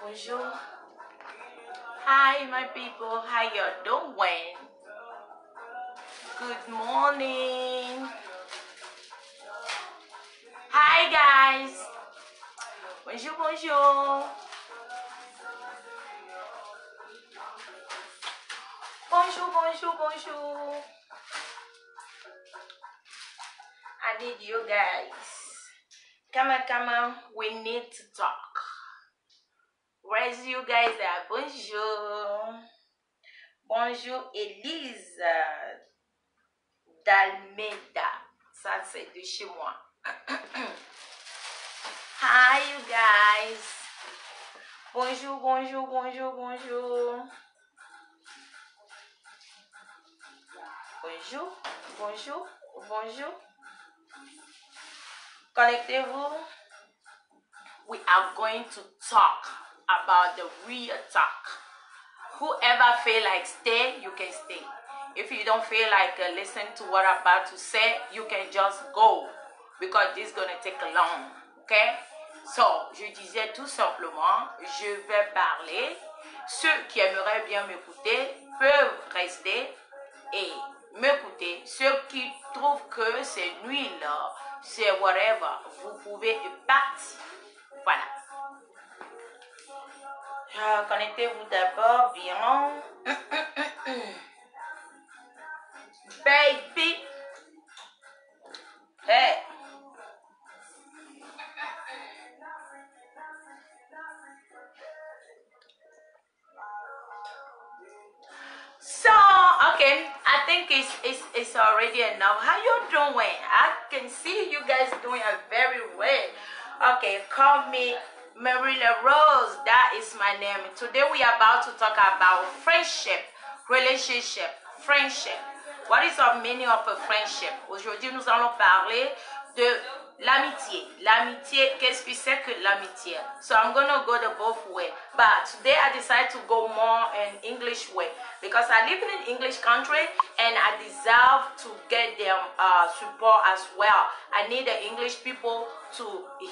Bonjour. Hi, my people. How you doing? Good morning. Hi, guys. Bonjour, bonjour. Bonjour, bonjour, bonjour. I need you guys. Come on, come on. We need to talk. Where's you guys at? Bonjour. Bonjour, Elise d'Almeida. Ça, c'est de chez moi. Hi, you guys. Bonjour, bonjour, bonjour, bonjour. Bonjour, bonjour, bonjour. Connectez-vous. We are going to talk about the real talk. Whoever feel like stay, you can stay. If you don't feel like listen to what I'm about to say, you can just go because this is going to take long. Okay? So, je disais tout simplement, je vais parler. Ceux qui aimeraient bien m'écouter peuvent rester et m'écouter. Ceux qui trouvent que c'est nul, c'est whatever, vous pouvez partir. Voilà. Connectez-vous d'abord bien. Baby. Hey. So, okay, I think it's already enough. How you doing? I can see you guys doing a very well. Okay, call me Marilla Rose. That is my name. Today we are about to talk about friendship, relationship, friendship. What is the meaning of a friendship? Aujourd'hui, nous allons parler de l'amitié. L'amitié, qu'est-ce que c'est que l'amitié? So I'm gonna go the both way. But today I decided to go more in English way because I live in an English country and I deserve to get their support as well. I need the English people to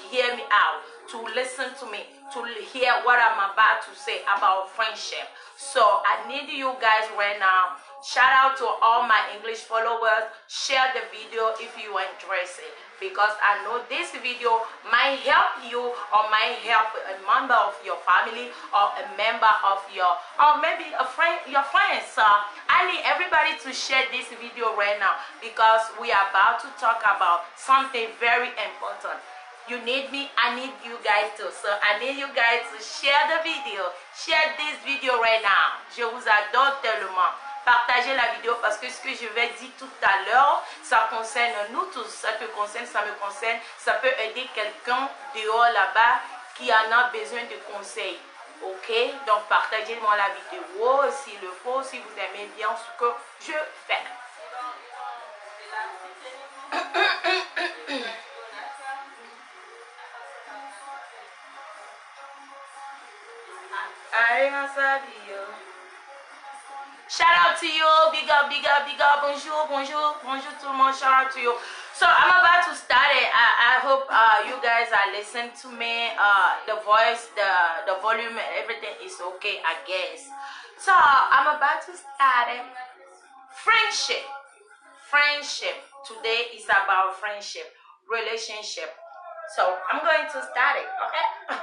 hear me out, to listen to me, to hear what I'm about to say about friendship. So I need you guys right now. Shout out to all my English followers. Share the video if you are interested, because I know this video might help you or might help a member of your family or a member of your, or maybe a friend, your friends. So I need everybody to share this video right now because we are about to talk about something very important. You need me, I need you guys too. So I need you guys to share the video. Share this video right now. Je vous adore tellement. Partagez la vidéo parce que ce que je vais dire tout à l'heure, ça concerne nous tous. Ça te concerne, ça me concerne. Ça peut aider quelqu'un dehors là-bas qui en a besoin de conseils. Ok? Donc partagez-moi la vidéo s'il le faut, si vous aimez bien ce que je fais. Shout out to you, big up, big up, big up. Bonjour, bonjour, bonjour tout le monde. Shout out to you. So I'm about to start it. I hope you guys are listening to me. The voice, the volume, everything is okay, I guess. So I'm about to start it. Friendship. Friendship. Today is about friendship, relationship. So I'm going to start it, okay?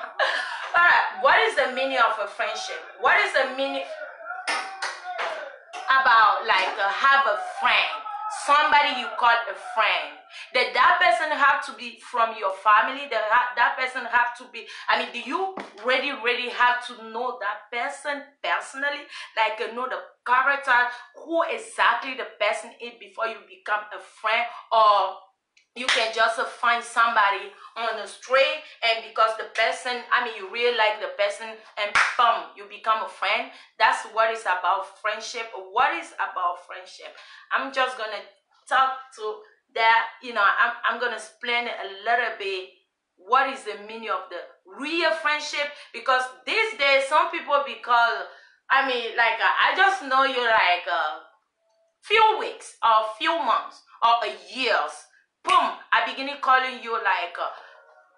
Alright, what is the meaning of a friendship? What is the meaning about like have a friend? Somebody you call a friend. That person have to be from your family. That person have to be, I mean, do you really have to know that person personally? Like know the character, who exactly the person is before you become a friend? Or you can just find somebody on the street, and because the person, you really like the person, and boom, you become a friend. That's what is about friendship. What is about friendship? I'm just gonna talk to that, I'm gonna explain a little bit what is the meaning of the real friendship, because these days some people, because I just know you like few weeks or few months or years, boom, I begin calling you like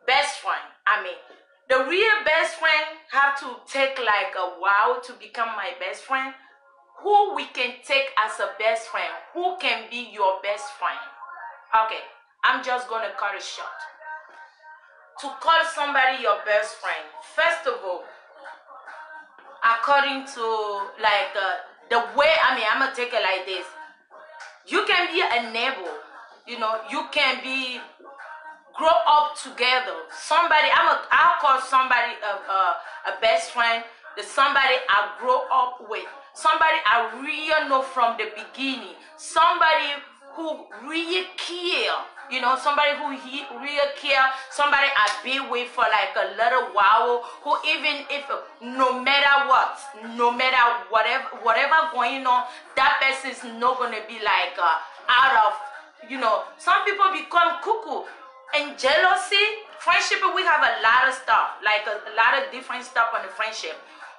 best friend. The real best friend have to take like a while to become my best friend. Who we can take as a best friend? Who can be your best friend? Okay, I'm just gonna cut it short. To call somebody your best friend, first of all, according to like the way, I'm gonna take it like this. You can be a neighbor, you can be grow up together. Somebody, I'll call somebody a best friend. Somebody I grow up with. Somebody I really know from the beginning. Somebody who really care. Somebody who really care. Somebody I've been with for like a little while. Who even if, no matter what, no matter whatever going on, that person is not going to be like out of, some people become cuckoo. And jealousy, friendship, we have a lot of stuff, like a lot of different stuff on the friendship.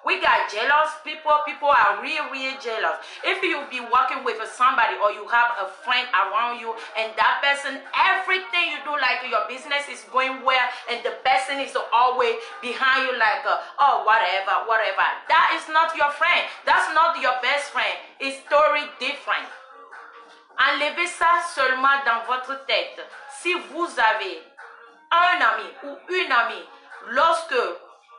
We got jealous people are really jealous. If you be working with somebody, or you have a friend around you, and that person, everything you do, like your business is going well, and the person is always behind you like, oh, whatever. That is not your friend. That's not your best friend. It's totally different. Enlevez ça seulement dans votre tête. Si vous avez un ami ou une amie, lorsque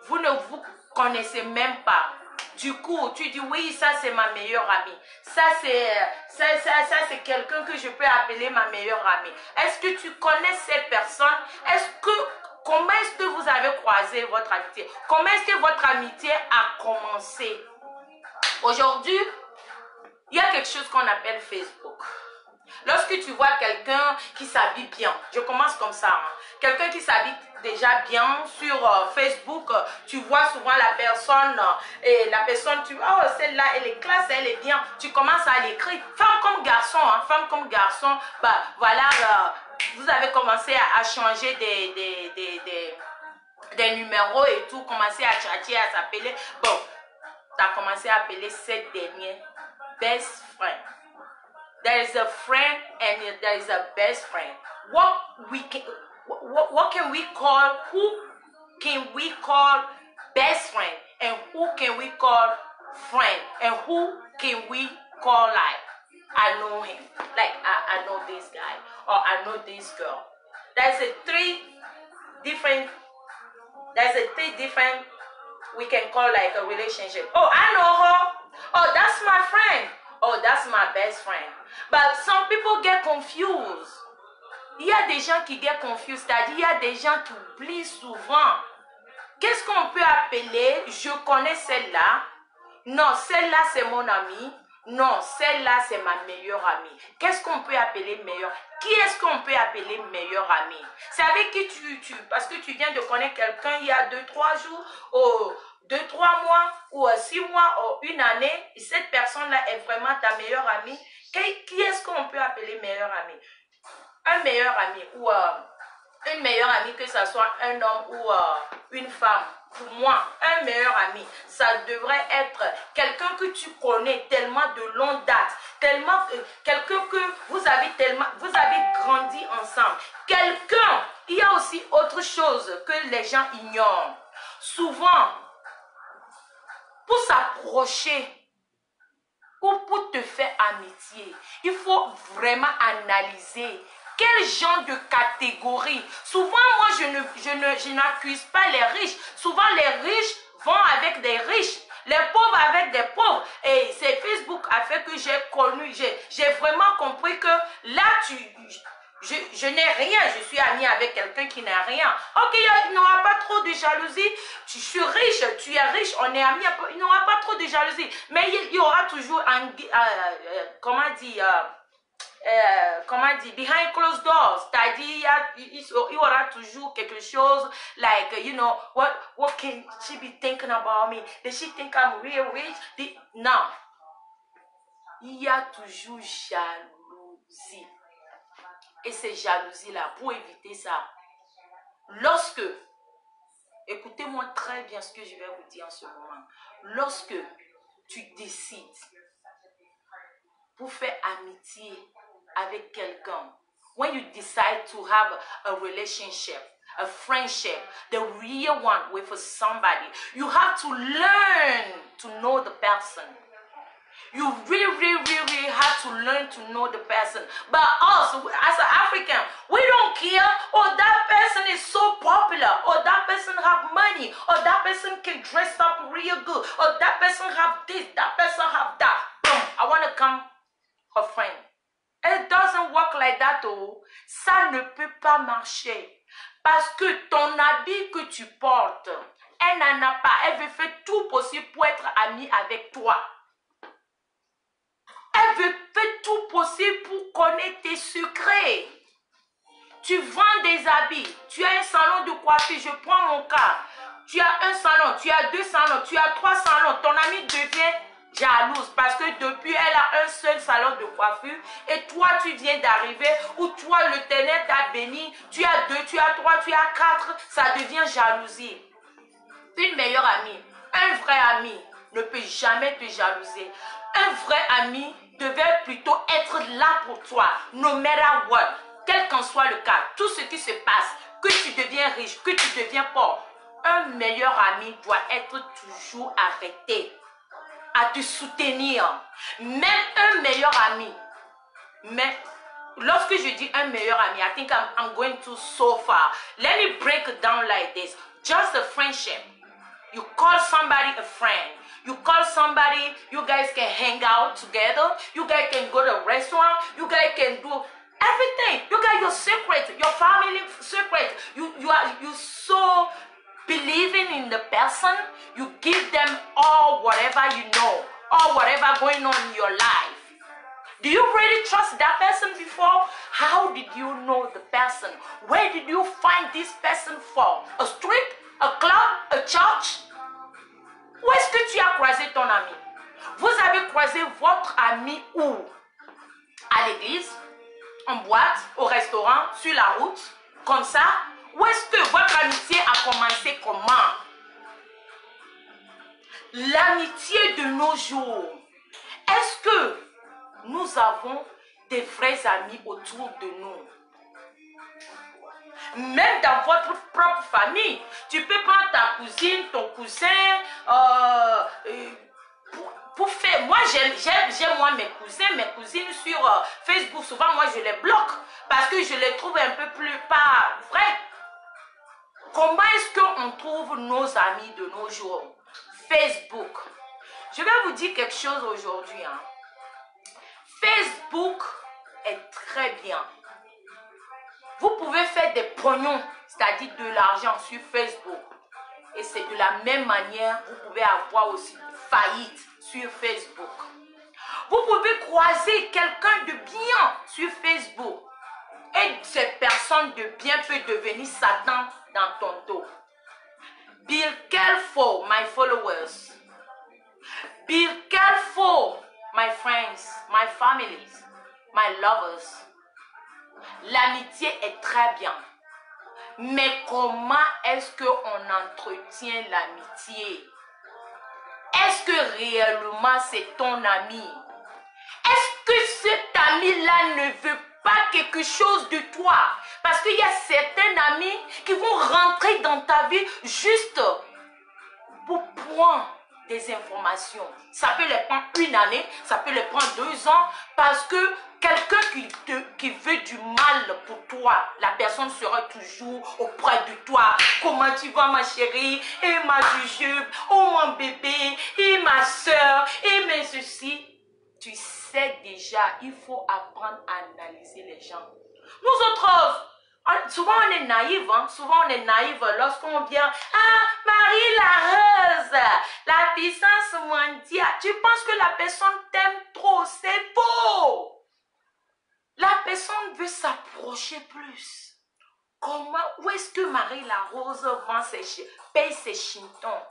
vous ne vous connaissez même pas, du coup, tu dis oui, ça c'est ma meilleure amie. Ça c'est quelqu'un que je peux appeler ma meilleure amie. Est-ce que tu connais cette personne? Comment est-ce que vous avez croisé votre amitié? Comment est-ce que votre amitié a commencé? Aujourd'hui, il y a quelque chose qu'on appelle Facebook. Lorsque tu vois quelqu'un qui s'habille bien, je commence comme ça, quelqu'un qui s'habille déjà bien sur Facebook, tu vois souvent la personne, et la personne, oh, celle-là, elle est classe, elle est bien, tu commences à l'écrire, femme comme garçon, bah voilà, vous avez commencé à changer des numéros et tout, commencer à chatter, à s'appeler, bon, tu as commencé à appeler cette dernière best friend. There is a friend and there is a best friend. What can we call? Who can we call best friend? And who can we call friend? And who can we call like, I know him, like I know this guy, or I know this girl. There's a three different we can call like a relationship. Oh, I know her. Oh, that's my friend. Oh, that's my best friend. But some people get confused. Il y a des gens qui get confused, c'est-à-dire il y a des gens qui oublient souvent. Qu'est-ce qu'on peut appeler? Je connais celle-là. Non, celle-là c'est mon amie. Non, celle-là c'est ma meilleure amie. Qu'est-ce qu'on peut appeler meilleure? Qui est-ce qu'on peut appeler meilleure amie? C'est avec qui parce que tu viens de connaître quelqu'un il y a 2-3 jours, ou 2-3 mois, ou 6 mois, ou une année, et cette personne-là est vraiment ta meilleure amie. Qui est-ce qu'on peut appeler meilleure amie? Un meilleur ami ou une meilleure amie, que ce soit un homme ou une femme. Pour moi, un meilleur ami, ça devrait être quelqu'un que tu connais tellement de longue date, tellement quelqu'un que vous avez grandi ensemble. Quelqu'un, il y a aussi autre chose que les gens ignorent. Souvent, pour s'approcher ou pour te faire amitié, il faut vraiment analyser quel genre de catégorie. Souvent, moi, je n'accuse pas les riches. Souvent, les riches vont avec des riches. Les pauvres avec des pauvres. Et c'est Facebook a fait que j'ai connu, j'ai vraiment compris que là, je n'ai rien. Je suis amie avec quelqu'un qui n'a rien. Ok, il n'y aura pas trop de jalousie. Je suis riche, tu es riche, on est amis. Il n'y aura pas trop de jalousie. Mais il y aura toujours un, comment dire... comment dire, behind closed doors. C'est-à-dire, il y aura toujours quelque chose, like, you know, what can she be thinking about me? Does she think I'm real rich? Non. Il y a toujours jalousie. Et ces jalousies-là, pour éviter ça, lorsque, écoutez-moi très bien ce que je vais vous dire en ce moment, lorsque tu décides pour faire amitié avec quelqu'un, when you decide to have a relationship, a friendship, the real one with somebody, you have to learn to know the person. You really have to learn to know the person. But us, as an African, we don't care. Oh, that person is so popular. Or that person have money. Or that person can dress up real good. Or that person have this. That person have that. Boom, I want to become her friend. It doesn't work like that, oh. Ça ne peut pas marcher. Parce que ton habit que tu portes, elle n'en a pas. Elle veut faire tout possible pour être amie avec toi. Elle veut faire tout possible pour connaître tes secrets. Tu vends des habits. Tu as un salon de coiffure. Je prends mon cas. Tu as un salon, tu as 2 salons, tu as 3 salons. Ton amie devient jalouse parce que depuis, elle a un seul salon de coiffure. Et toi, tu viens d'arriver ou toi, le Ténèbre t'a béni. Tu as 2, tu as 3, tu as 4. Ça devient jalousie. Une meilleure amie, un vrai ami ne peut jamais te jalouser. Un vrai ami devait plutôt être là pour toi, no matter what, quel qu'en soit le cas, tout ce qui se passe, que tu deviens riche, que tu deviens pauvre. Un meilleur ami doit être toujours arrêté à te soutenir. Même un meilleur ami. Mais lorsque je dis un meilleur ami, I think I'm going too so far. Let me break it down like this. Just a friendship. You call somebody a friend. You call somebody, you guys can hang out together. You guys can go to a restaurant. You guys can do everything. You got your secret, your family secret. You so believing in the person. You give them all whatever you know, all whatever going on in your life. Do you really trust that person before? How did you know the person? Where did you find this person from? A street? A club? A church? Où est-ce que tu as croisé ton ami? Vous avez croisé votre ami où? À l'église? En boîte? Au restaurant? Sur la route? Comme ça? Où est-ce que votre amitié a commencé comment? L'amitié de nos jours. Est-ce que nous avons des vrais amis autour de nous? Même dans votre propre famille, tu peux prendre ta cousine, ton cousin, pour faire. Moi, j'aime moi mes cousins, mes cousines sur Facebook. Souvent, moi, je les bloque parce que je les trouve un peu plus pas vrais. Comment est-ce qu'on trouve nos amis de nos jours? Facebook. Je vais vous dire quelque chose aujourd'hui. Hein. Facebook est très bien. Vous pouvez faire des pognons, c'est-à-dire de l'argent sur Facebook. Et c'est de la même manière, vous pouvez avoir aussi faillite sur Facebook. Vous pouvez croiser quelqu'un de bien sur Facebook. Et cette personne de bien peut devenir Satan dans ton dos. Be careful, my followers. Be careful, my friends, my families, my lovers. L'amitié est très bien. Mais comment est-ce qu'on entretient l'amitié? Est-ce que réellement c'est ton ami? Est-ce que cet ami-là ne veut pas quelque chose de toi? Parce qu'il y a certains amis qui vont rentrer dans ta vie juste pour prendre des informations. Ça peut les prendre 1 année, ça peut les prendre 2 ans, parce que quelqu'un qui veut du mal pour toi, la personne sera toujours auprès de toi. Comment tu vas, ma chérie? Et ma jujube, oh mon bébé, et ma soeur, et mes ceci. Tu sais déjà, il faut apprendre à analyser les gens. Nous autres, souvent on est naïfs, hein? Souvent on est naïfs lorsqu'on vient. Ah, Marie la Rose, la puissance mondiale. Tu penses que la personne t'aime trop, c'est faux. La approchez plus. Comment, où est-ce que Marie la Rose vend paye ses chintons?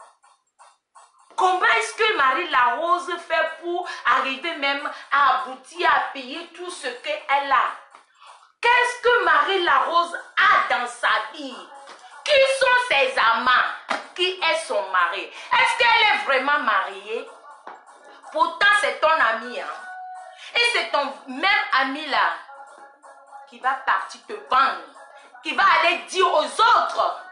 Comment est-ce que Marie la Rose fait pour arriver même à aboutir à payer tout ce qu'elle a? Qu'est-ce que Marie la Rose a dans sa vie? Qui sont ses amants? Qui est son mari? Est-ce qu'elle est vraiment mariée? Pourtant, c'est ton ami. Hein? Et c'est ton même ami là qui va partir te vendre, qui va aller dire aux autres,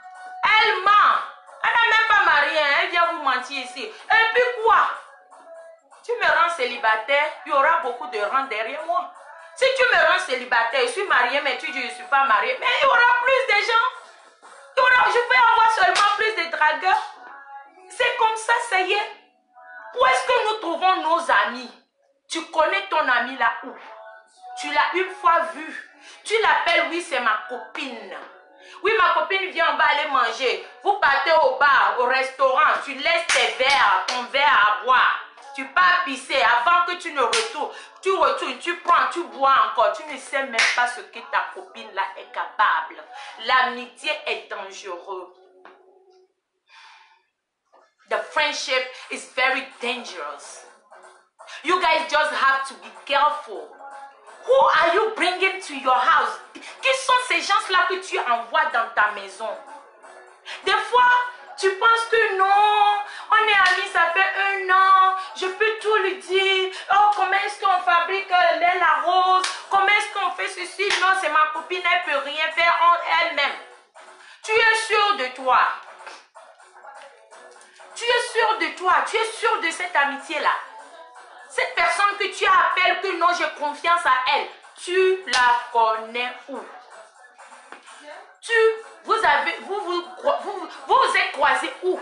elle ment. Elle n'a même pas marié, hein? Elle vient vous mentir ici. Et puis quoi? Tu me rends célibataire, il y aura beaucoup de rangs derrière moi. Si tu me rends célibataire, je suis mariée, mais tu dis je ne suis pas mariée, mais il y aura plus de gens. Je peux avoir seulement plus de dragueurs. C'est comme ça, ça y est. Où est-ce que nous trouvons nos amis? Tu connais ton ami là où? Tu l'as une fois vu. Tu l'appelles, oui, c'est ma copine. Oui, ma copine vient, on va aller manger. Vous partez au bar, au restaurant, tu laisses ton verre à boire. Tu pars pisser avant que tu ne retournes. Tu retournes, tu prends, tu bois encore. Tu ne sais même pas ce que ta copine là est capable. L'amitié est dangereuse. The friendship is very dangerous. You guys just have to be careful. Who are you bringing to your house? Qui sont ces gens-là que tu envoies dans ta maison? Des fois, tu penses que non, on est amis, ça fait 1 an, je peux tout lui dire. Oh, comment est-ce qu'on fabrique lait la rose? Comment est-ce qu'on fait ceci? Non, c'est ma copine, elle ne peut rien faire en elle-même. Tu es sûr de toi. Tu es sûr de toi, tu es sûr de cette amitié-là. Cette personne que tu appelles que non, j'ai confiance à elle, tu la connais où? Vous êtes croisés où?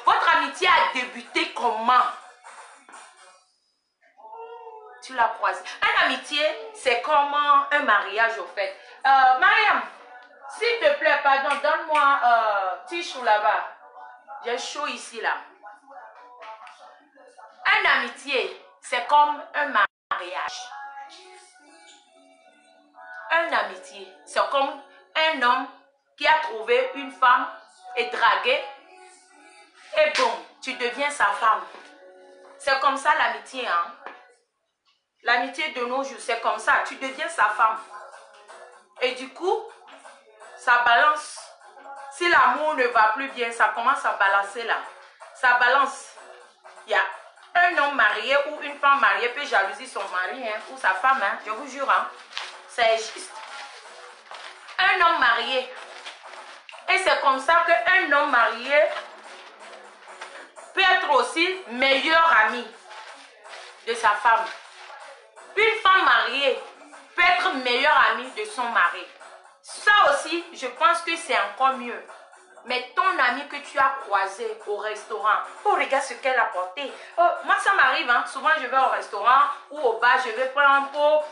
Votre amitié a débuté comment? Tu l'as croisé. Une amitié, c'est comme un mariage au fait. Mariam, s'il te plaît, pardon, donne-moi Tichou là-bas. J'ai chaud ici là. Une amitié, c'est comme un mariage. Une amitié, c'est comme un homme qui a trouvé une femme et dragué. Et bon, tu deviens sa femme. C'est comme ça l'amitié, hein. L'amitié de nos jours, c'est comme ça. Tu deviens sa femme. Et du coup, ça balance. Si l'amour ne va plus bien, ça commence à balancer là. Ça balance. Il y a un homme marié ou une femme mariée peut jalouser son mari hein, ou sa femme, hein, je vous jure. Hein. C'est juste. Un homme marié. Et c'est comme ça qu'un homme marié peut être aussi meilleur ami de sa femme. Une femme mariée peut être meilleure amie de son mari. Ça aussi, je pense que c'est encore mieux. Mais ton ami que tu as croisé au restaurant, oh regarde ce qu'elle a porté. Oh, moi ça m'arrive, hein. Souvent je vais au restaurant ou au bar, je vais prendre un pot,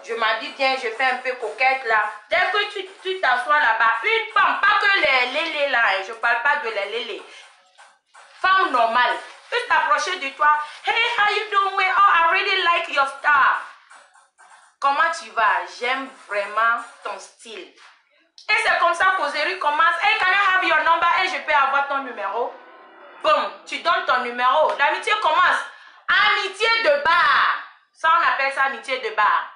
je m'habille bien, je fais un peu coquette là. Dès que tu t'assois là-bas, une femme, pas que les lélés là, je ne parle pas de les lélés. Femme normale, peut t'approcher de toi. Hey, how you doing? Oh, I really like your style. Comment tu vas? J'aime vraiment ton style. Et c'est comme ça qu'Oserie commence. Hey, can I have your number? Et je peux avoir ton numéro. Boum, tu donnes ton numéro. L'amitié commence. Amitié de bar. Ça, on appelle ça amitié de bar.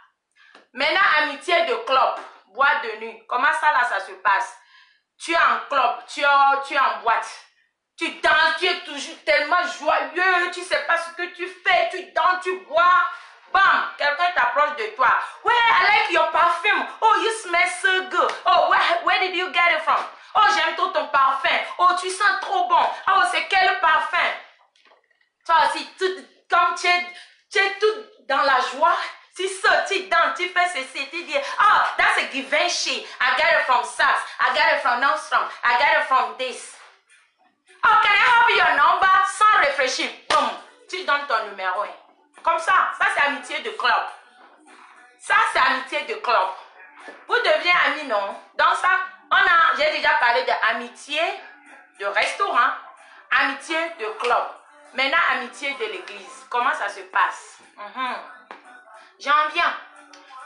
Maintenant, amitié de club. Boîte de nuit. Comment ça, là, ça se passe? Tu es en club, tu es en boîte. Tu danses, tu es toujours tellement joyeux. Tu ne sais pas ce que tu fais. Tu danses, tu bois. Bam, quelqu'un t'approche de toi. Ouais, I like your perfume. Oh, you smell so good. Oh, where did you get it from? Oh, j'aime trop ton parfum. Oh, tu sens trop bon. Oh, c'est quel parfum? Toi aussi, comme tu es tout dans la joie, tu sautes, tu danses, tu fais ceci, tu dis, oh, that's a Givenchy. I got it from Saks. I got it from Nordstrom. I got it from this. Oh, can I have your number? Sans réfléchir, boum, tu donnes ton numéro. Comme ça c'est amitié de club. Ça, c'est amitié de club. Vous devenez amis, non? Dans ça, j'ai déjà parlé d'amitié de restaurant, amitié de club. Maintenant, amitié de l'église. Comment ça se passe? J'en viens.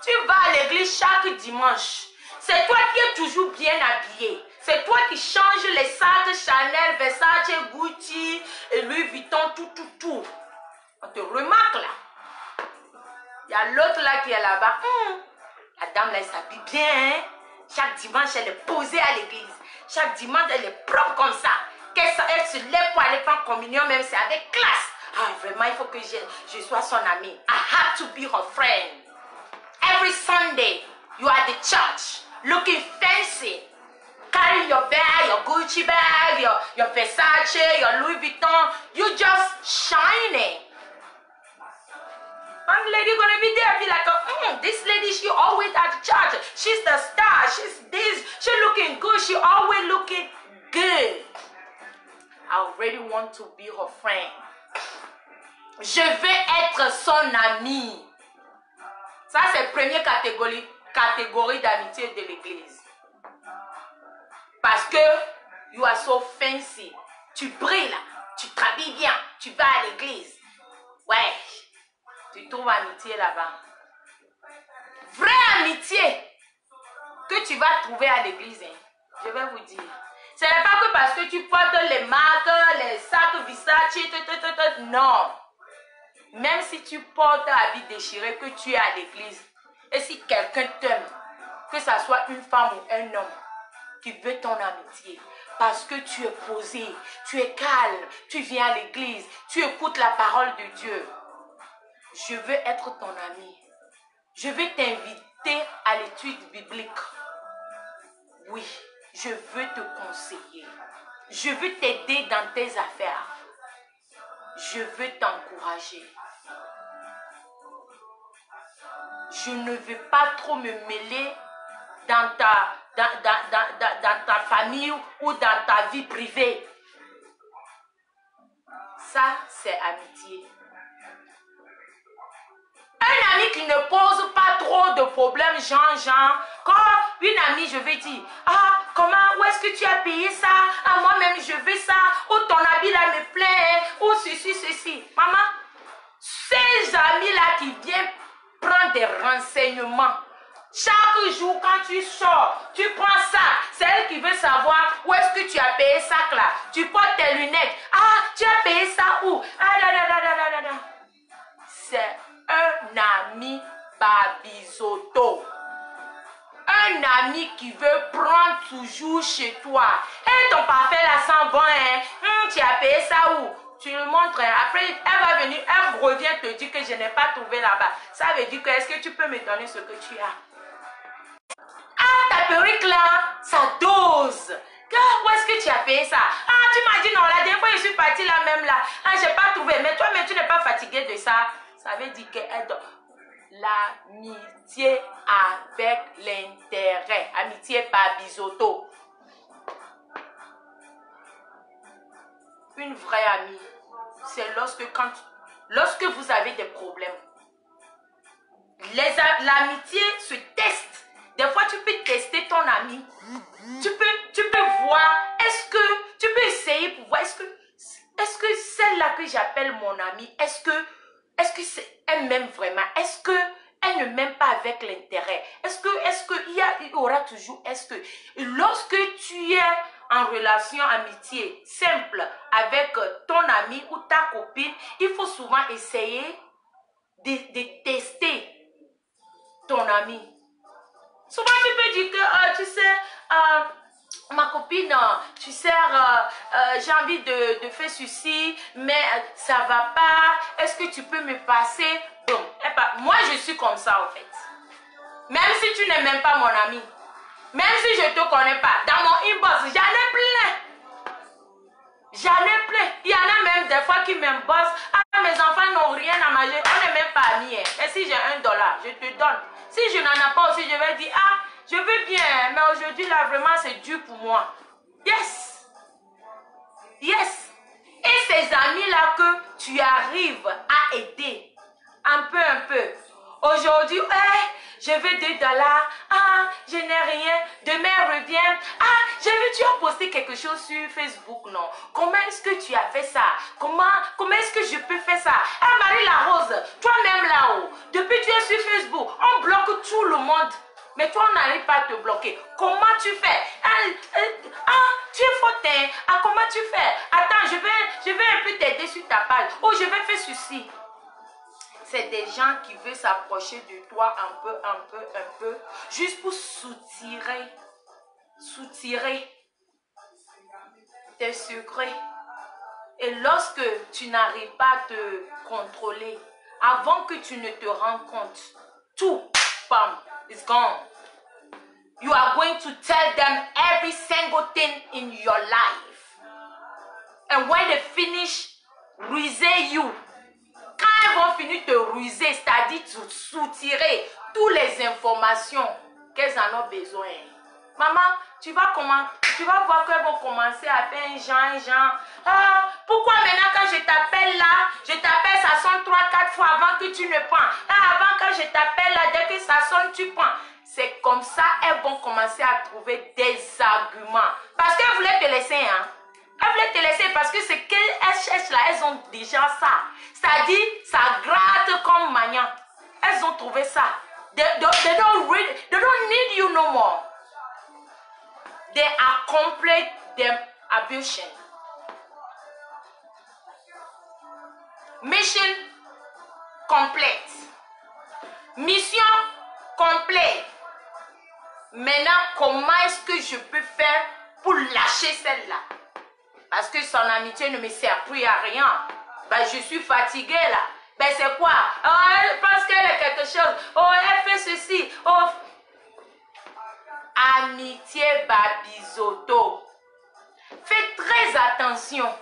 Tu vas à l'église chaque dimanche. C'est toi qui es toujours bien habillé. C'est toi qui changes les sacs Chanel, Versace, Gucci, et Louis Vuitton, tout. On te remarque là. Il y a l'autre là qui est là-bas. La dame là, elle s'habille bien. Hein? Chaque dimanche, elle est posée à l'église. Chaque dimanche, elle est propre comme ça. Elle se lève pour aller prendre communion, même c'est avec classe. Ah, vraiment, il faut que je sois son amie. I have to be her friend. Every Sunday, you are at the church, looking fancy. Carrying your bag, your Gucci bag, your Versace, your Louis Vuitton. You just shining. One lady gonna be there, be like, this lady, she always at the church. She's the star. She's this. She looking good. She always looking good. I already want to be her friend. Je vais être son amie. Ça, c'est la première catégorie d'amitié de l'église. Parce que you are so fancy. Tu brilles là. Tu t'habilles bien. Tu vas à l'église. Ouais. Tu trouves amitié là-bas. Vraie amitié que tu vas trouver à l'église. Hein. Je vais vous dire. Ce n'est pas que parce que tu portes les marques, les sacs Versace, non. Même si tu portes un habit déchiré, que tu es à l'église, et si quelqu'un t'aime, que ce soit une femme ou un homme, qui veut ton amitié, parce que tu es posé, tu es calme, tu viens à l'église, tu écoutes la parole de Dieu. Je veux être ton ami. Je veux t'inviter à l'étude biblique. Oui, je veux te conseiller. Je veux t'aider dans tes affaires. Je veux t'encourager. Je ne veux pas trop me mêler dans ta famille ou dans ta vie privée. Ça, c'est amitié. Un ami qui ne pose pas trop de problèmes, genre, quand une amie, je vais dire, où est-ce que tu as payé ça? Moi-même, je veux ça. Ou ton habit là me plaît. Ou ceci. Maman, ces amis-là qui viennent prendre des renseignements. Chaque jour, quand tu sors, tu prends ça. C'est elle qui veut savoir où est-ce que tu as payé ça là. Tu portes tes lunettes. Tu as payé ça où? C'est un ami babizoto. Un ami qui veut prendre toujours chez toi. Et ton parfait là sent bon, hein? Tu as payé ça où? Tu le montres, hein? Après elle va venir, elle revient te dire que je n'ai pas trouvé là-bas. Ça veut dire que est-ce que tu peux me donner ce que tu as? Ta perruque là, ça dose. Où est-ce que tu as payé ça? Tu m'as dit non, la dernière fois je suis partie là même là. Je n'ai pas trouvé. Mais toi, tu n'es pas fatigué de ça. Ça veut dire que l'amitié avec l'intérêt. Amitié par biseauto. Une vraie amie, c'est lorsque vous avez des problèmes. L'amitié se teste. Des fois, tu peux tester ton ami. Tu peux voir, tu peux essayer pour voir, est-ce que celle-là que j'appelle mon amie, est-ce que elle m'aime vraiment? Est-ce que elle ne m'aime pas avec l'intérêt? Il y aura toujours, lorsque tu es en relation amitié simple avec ton ami ou ta copine, il faut souvent essayer de tester ton ami. Souvent, tu peux dire que, tu sais, ma copine, tu sais, j'ai envie de faire ceci, mais ça va pas. Est-ce que tu peux me passer? Bon, moi, je suis comme ça, en fait. Même si tu n'es même pas mon ami, même si je ne te connais pas, dans mon inbox, j'en ai plein. J'en ai plein. Il y en a même des fois qui m'inboxent. Mes enfants n'ont rien à manger. On n'est même pas amis. Et si j'ai $1, je te donne. Si je n'en ai pas aussi, je vais dire, je veux bien, mais aujourd'hui, là, vraiment, c'est dur pour moi. Yes. Yes. Et ces amis-là que tu arrives à aider, un peu. Aujourd'hui, je veux $2. Je n'ai rien. Demain, reviens. J'ai vu, tu as posté quelque chose sur Facebook, non? Comment est-ce que tu as fait ça? Comment est-ce que je peux faire ça? Marie la Rose, toi-même là-haut, depuis que tu es sur Facebook, on bloque tous le monde. Mais toi, on n'arrive pas à te bloquer. Comment tu fais? Tu es faute, hein? Ah, comment tu fais? Attends, je vais un peu t'aider sur ta page. Oh, je vais faire ceci. C'est des gens qui veulent s'approcher de toi un peu, juste pour soutirer tes secrets. Et lorsque tu n'arrives pas à te contrôler, avant que tu ne te rendes compte, tout, bam, is gone. You are going to tell them every single thing in your life. And when they finish ruser you, quand ils vont finir de ruser, c'est-à-dire de soutirer toutes les informations qu'elles en ont besoin. Maman, tu vas voir qu'elles vont commencer à faire un genre. Ah, pourquoi maintenant quand je t'appelle là, ça sonne 3-4 fois avant que tu ne prends. Ah, avant quand je t'appelle là, dès que ça sonne, tu prends. C'est comme ça, elles vont commencer à trouver des arguments. Parce qu'elles voulaient te laisser, hein. Elles voulaient te laisser parce que ce qu'elles cherchent là, elles ont déjà ça. C'est-à-dire, ça gratte comme maniant. Elles ont trouvé ça. They don't need you no more. They accomplish their ambition. Mission complete. Mission complète. Maintenant, comment est-ce que je peux faire pour lâcher celle-là? Parce que son amitié ne me sert plus à rien. Ben, je suis fatiguée là. Ben, c'est quoi? Oh, elle pense qu'elle est quelque chose. Oh, elle fait ceci. Oh. Amitié babizoto. Faites très attention.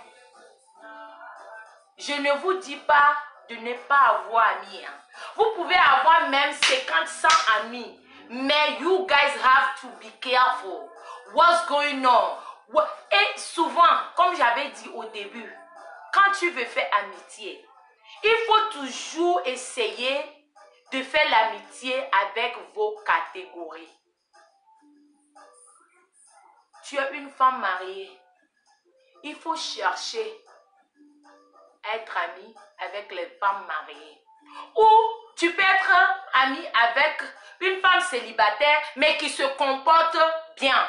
Je ne vous dis pas de ne pas avoir amis. Hein. Vous pouvez avoir même 50-100 amis. Mais you guys have to be careful. What's going on? Et souvent, comme j'avais dit au début, quand tu veux faire amitié, il faut toujours essayer de faire l'amitié avec vos catégories. Tu es une femme mariée. Il faut chercher à être ami avec les femmes mariées. Ou tu peux être ami avec une femme célibataire, mais qui se comporte bien.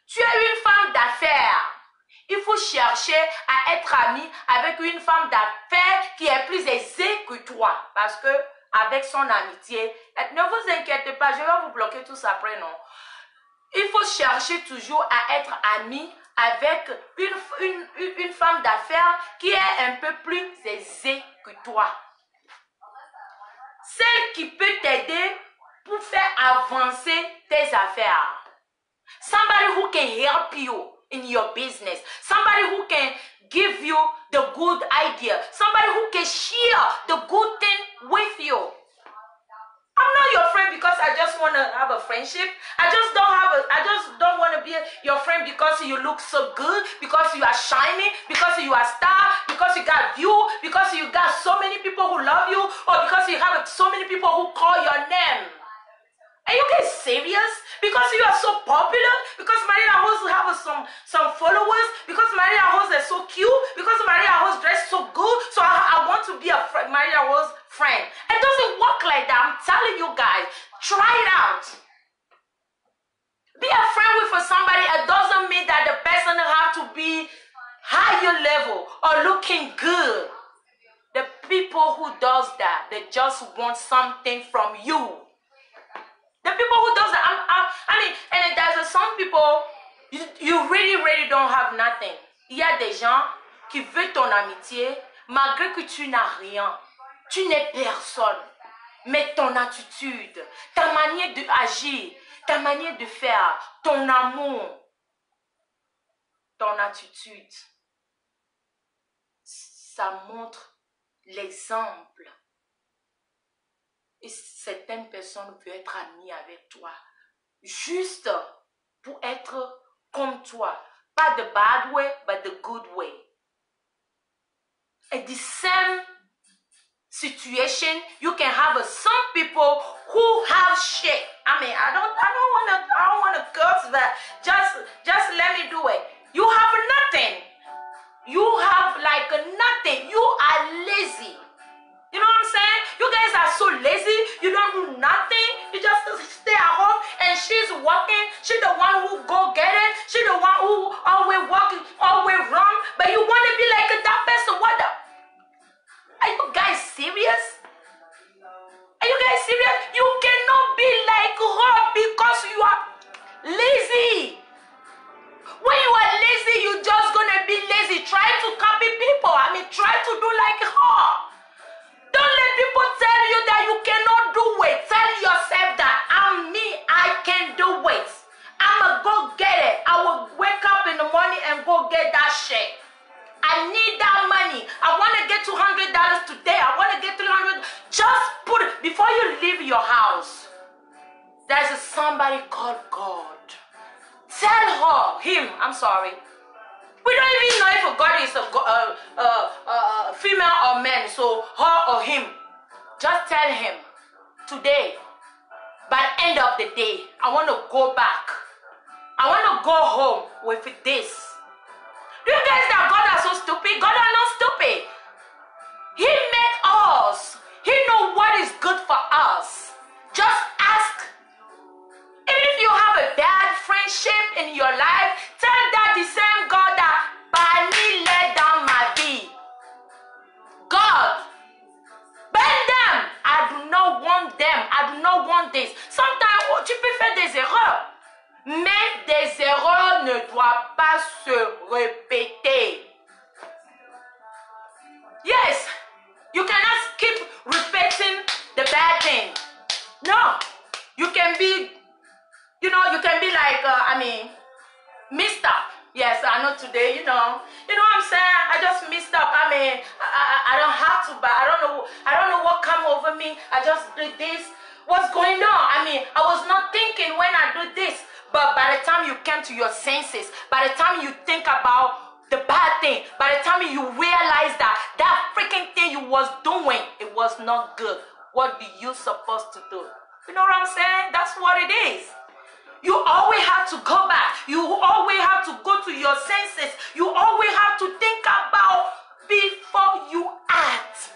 Tu es une femme d'affaires. Il faut chercher à être ami avec une femme d'affaires qui est plus aisée que toi. Parce que avec son amitié, ne vous inquiétez pas, je vais vous bloquer tous après, non? Il faut chercher toujours à être ami avec une femme d'affaires qui est un peu plus aisée que toi. Celle qui peut t'aider pour faire avancer tes affaires. Somebody who can help you in your business. Somebody who can give you the good idea. Somebody who can share the good thing with you. I'm not your friend because I just want to have a friendship. I just don't want to be your friend because you look so good, because you are shining, because you are star, because you got view, because you got so many people who love you, or because you have so many people who call your name. Are you guys serious? Because you are so popular? Because Maria Rose have some followers? Because Maria Rose is so cute? Because Maria Rose dressed so good? So I want to be a Maria Rose friend. It doesn't work like that. I'm telling you guys. Try it out. Be a friend with somebody. It doesn't mean that the person have to be higher level or looking good. The people who does that, they just want something from you. The people who does that, I mean, and there's some people, you really don't have nothing. Il y a des gens qui veulent ton amitié, malgré que tu n'as rien. Tu n'es personne. Mais ton attitude, ta manière d'agir, ta manière de faire, ton amour, ton attitude, ça montre l'exemple. Et certaines personnes veulent être amies avec toi. Juste pour être comme toi. Pas the bad way, but the good way. In the same situation, you can have some people who have shit. I mean, I don't wanna curse that. Just let me do it. You have nothing. You have like nothing. You are lazy. You know what I'm saying? You guys are so lazy. You don't do nothing. You just stay at home and she's working. She's the one who go get it. She's the one who always walk, always run. But you want to be like that person. What the? Are you guys serious? Are you guys serious? You cannot be like her because you are lazy. When you are lazy, you're just gonna be lazy. Try to copy people. I mean, try to do like her. Don't let people tell you that you cannot do it. Tell yourself that I'm me, I can do it. I'ma go get it. I will wake up in the morning and go get that shit. I need that money. I want to get $200 today. I want to get $300. Just put it before you leave your house. There's somebody called God. Tell her, I'm sorry. We don't even know if God is a female or man, so her or him. Just tell him, today, by the end of the day, I want to go back. I want to go home with this. Do you guys that God are so stupid? God are not stupid. He made us. He knows what is good for us. Just ask. Even if you have a bad friendship in your life, tell that the same God that Bani let down my vie. God, ban them. I do not want them. I do not want this. Sometimes tu peux faire des erreurs. Mais des erreurs ne doivent pas se répéter. Yes, you cannot keep repeating the bad thing. No, you can be, you can be like, messed up. Yes, I know today, you know what I'm saying? I just messed up. I don't have to, but I don't know what come over me. I just did this. What's going on? I was not thinking when I do this. But by the time you came to your senses, by the time you think about the bad thing, by the time you realize that freaking thing you was doing, it was not good. What do you supposed to do? You know what I'm saying? That's what it is. You always have to go back. You always have to go to your senses. You always have to think about before you act.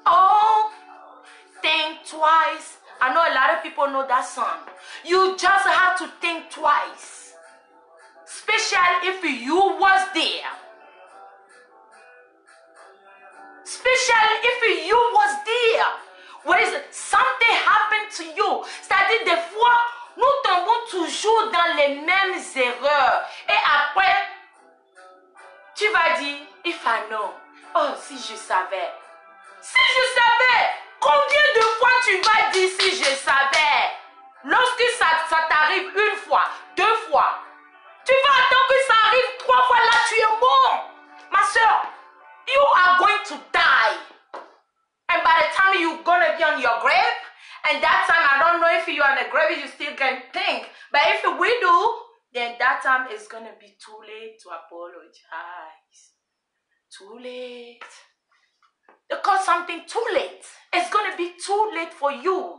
Oh, think twice. I know a lot of people know that song. You just have to think twice. Especially if you was there. Especially if you was there. What is it? Something happened to you. C'est-à-dire des fois, nous tombons toujours dans les mêmes erreurs. Et après, tu vas dire, if I know. Oh, si je savais. Si je savais. Combien de fois tu vas dire si je savais? Lorsque ça t'arrive une fois, deux fois, tu vas attendre que ça arrive trois fois, là tu es mort. Ma soeur, you are going to die. And by the time you're going to be on your grave, and that time, I don't know if you're on the grave, you still can think. But if we do, then that time is going to be too late to apologize. Too late. Because something too late. It's going to be too late for you.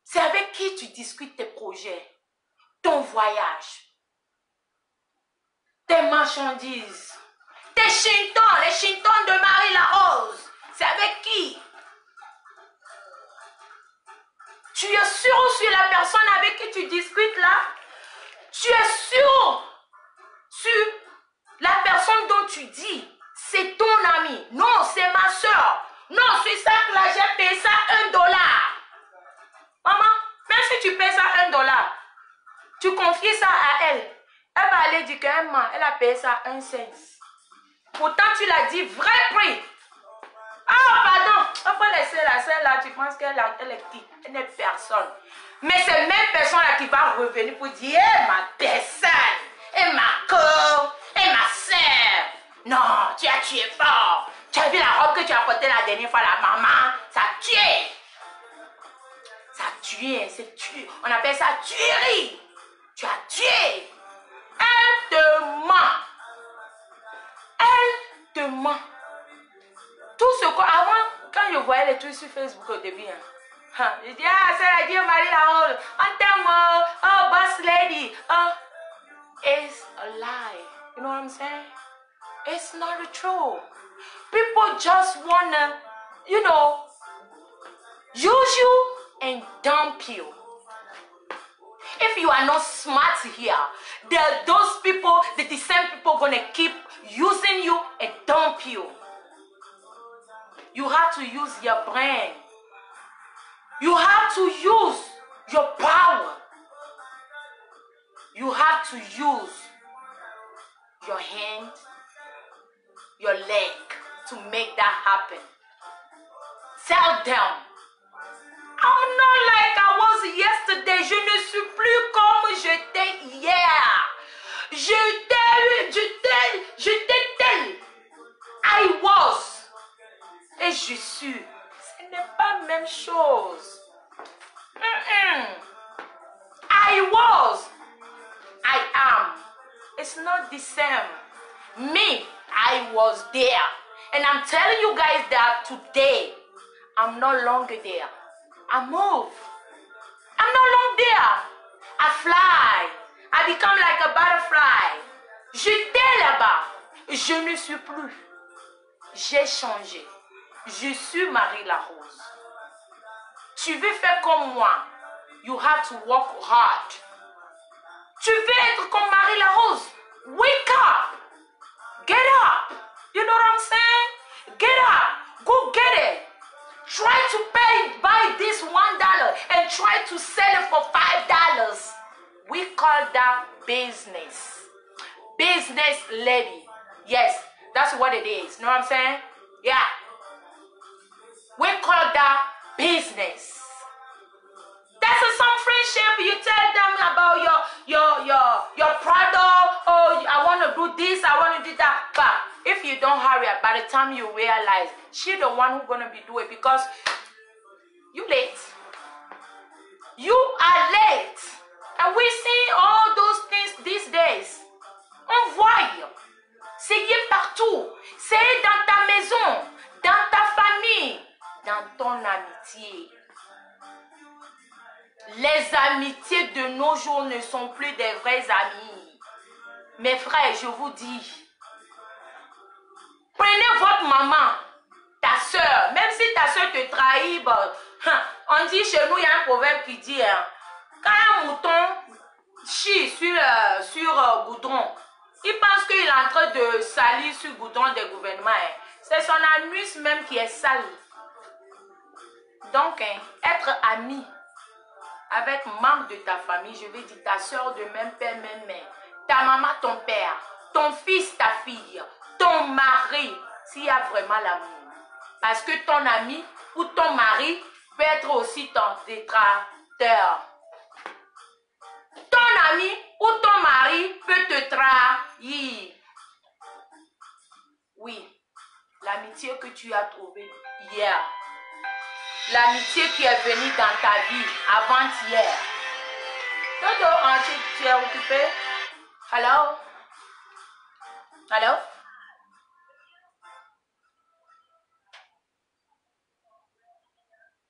C'est avec qui tu discutes tes projets, ton voyage, tes marchandises, tes chintons, les chintons de Marie-la-Rose. C'est avec qui? Tu es sûr sur la personne avec qui tu discutes là? Tu es sûr sur la personne dont tu dis? C'est ton ami. Non, c'est ma soeur. Non, c'est ça que là, j'ai payé ça $1. Maman, même si tu payes ça $1, tu confies ça à elle. Elle va aller dire qu'elle a payé ça 1 cent. Pourtant, tu l'as dit vrai prix. Ah, pardon. Il faut laisser celle-là, tu penses qu'elle est petite. Elle n'est personne. Mais c'est même personne-là qui va revenir pour dire, ma personne, et ma co, et ma soeur. Non, tu as tué fort. Tu as vu la robe que tu as portée la dernière fois, la maman? Ça a tué. Ça a tué, c'est tué. On appelle ça tuerie. Tu as tué. Elle te ment. Elle te ment. Tout ce que, avant, quand je voyais les trucs sur Facebook au début, je dis, ah, c'est la Dieu Marie-la-Rose. On t'aime, oh, boss lady. Oh, it's a lie. You know what I'm saying? It's not true. People just wanna, you know, use you and dump you. If you are not smart here, those people, the same people gonna keep using you and dump you. You have to use your brain. You have to use your power. You have to use your hand, your leg to make that happen. Tell them, I'm not like I was yesterday. Je ne suis plus comme j'étais hier. J'étais tel. I was. Et je suis. Ce n'est pas la même chose. I was. I am. It's not the same. Me, I was there. And I'm telling you guys that today, I'm no longer there. I move. I'm no longer there. I fly. I become like a butterfly. J'étais là-bas. Je ne suis plus. J'ai changé. Je suis Marie Larose. Tu veux faire comme moi. You have to work hard. Tu veux être comme Marie Larose. Wake up. Get up. You know what I'm saying? Get up. Go get it. Try to buy this $1 and try to sell it for $5. We call that business. Business lady. Yes, that's what it is. You know what I'm saying? Yeah. We call that business. That's some friendship. You tell them about your product. Oh, I want to do this. I want to do that. But if you don't hurry up, by the time you realize, she's the one who's going to be doing it because you late. You are late. And we see all those things these days. On voit. C'est partout. C'est dans ta maison, dans ta famille, dans ton amitié. Les amitiés de nos jours ne sont plus des vrais amis. Mes frères, je vous dis, prenez votre maman, ta soeur, même si ta soeur te trahit, on dit chez nous, il y a un proverbe qui dit, quand un mouton chie sur goudron, il pense qu'il est en train de salir sur goudron des gouvernements. C'est son anus même qui est sale. Donc, être ami avec membre de ta famille, je vais dire ta soeur de même père, même mère, ta maman, ton père, ton fils, ta fille, ton mari, s'il y a vraiment l'amour. Parce que ton ami ou ton mari peut être aussi ton détracteur. Ton ami ou ton mari peut te trahir. Oui, l'amitié que tu as trouvée hier. L'amitié qui est venue dans ta vie avant-hier. Dodo, tu es occupé? Hello? Hello?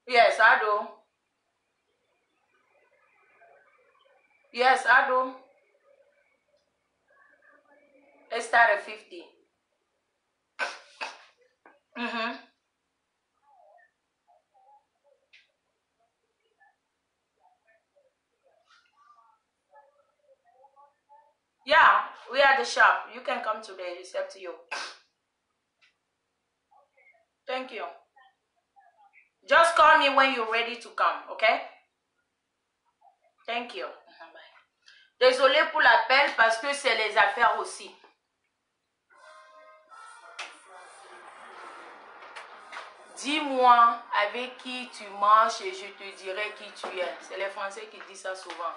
Yes, I do. Yes, I do. It started 50. Yeah, we are at the shop. You can come today. It's up to you. Thank you. Just call me when you're ready to come, okay? Thank you. Désolé pour l'appel parce que c'est les affaires aussi. Dis-moi avec qui tu marches et je te dirai qui tu es. C'est les Français qui disent ça souvent.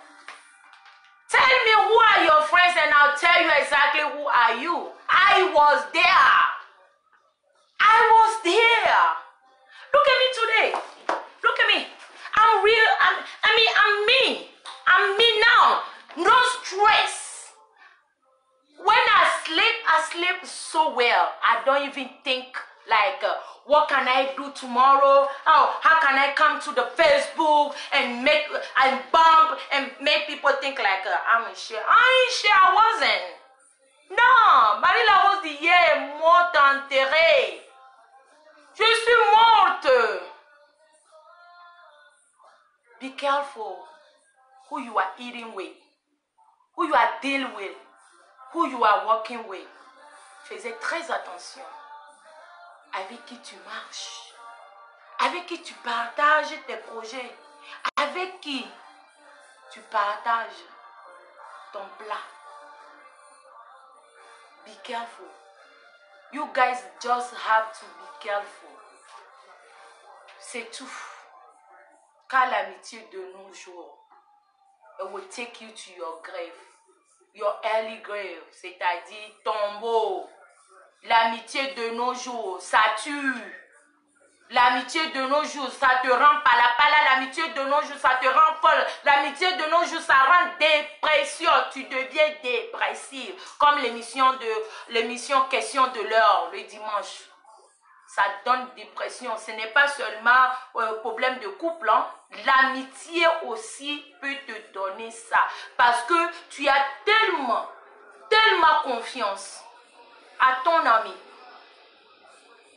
Tell me who are your friends and I'll tell you exactly who are you. I was there. I was there. Look at me today. Look at me. I'm real. I'm me. I'm me now. No stress. When I sleep so well. I don't even think like, what can I do tomorrow? How can I come to the Facebook and bump and make people think like I'm in shit. I ain't shit. I wasn't. Non, Marie-Larose d'hier est morte enterrée. Je suis morte. Be careful who you are eating with, who you are dealing with, who you are working with. Faisais très attention avec qui tu marches, avec qui tu partages tes projets, avec qui tu partages ton plat. Be careful. You guys just have to be careful. C'est tout. Car l'amitié de nos jours, it will take you to your grave. Your early grave, c'est-à-dire tombeau. L'amitié de nos jours, ça tue. L'amitié de nos jours, ça te rend pala. L'amitié de nos jours, ça te rend folle. L'amitié de nos jours, ça rend dépression. Tu deviens dépressif. Comme l'émission Question de l'heure, le dimanche. Ça donne dépression. Ce n'est pas seulement un problème de couple. Hein. L'amitié aussi peut te donner ça. Parce que tu as tellement confiance à ton ami.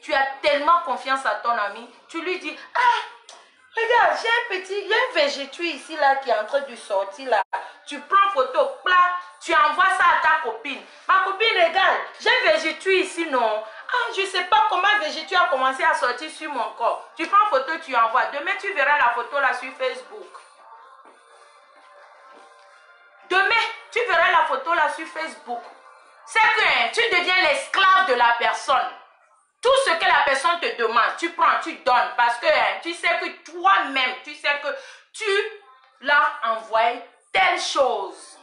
Tu as tellement confiance à ton ami. Tu lui dis, ah, regarde, il y a un végétui ici là qui est en train de sortir là. Tu prends photo, plat, tu envoies ça à ta copine. Ma copine, regarde, j'ai un végétui ici, non. Ah, je ne sais pas comment le végétui a commencé à sortir sur mon corps. Tu prends photo, tu envoies. Demain, tu verras la photo là sur Facebook. Demain, tu verras la photo là sur Facebook. C'est que tu deviens l'esclave de la personne. Tout ce que la personne te demande, tu prends, tu donnes. Parce que tu sais que toi-même, tu sais que tu l'as envoyé telle chose.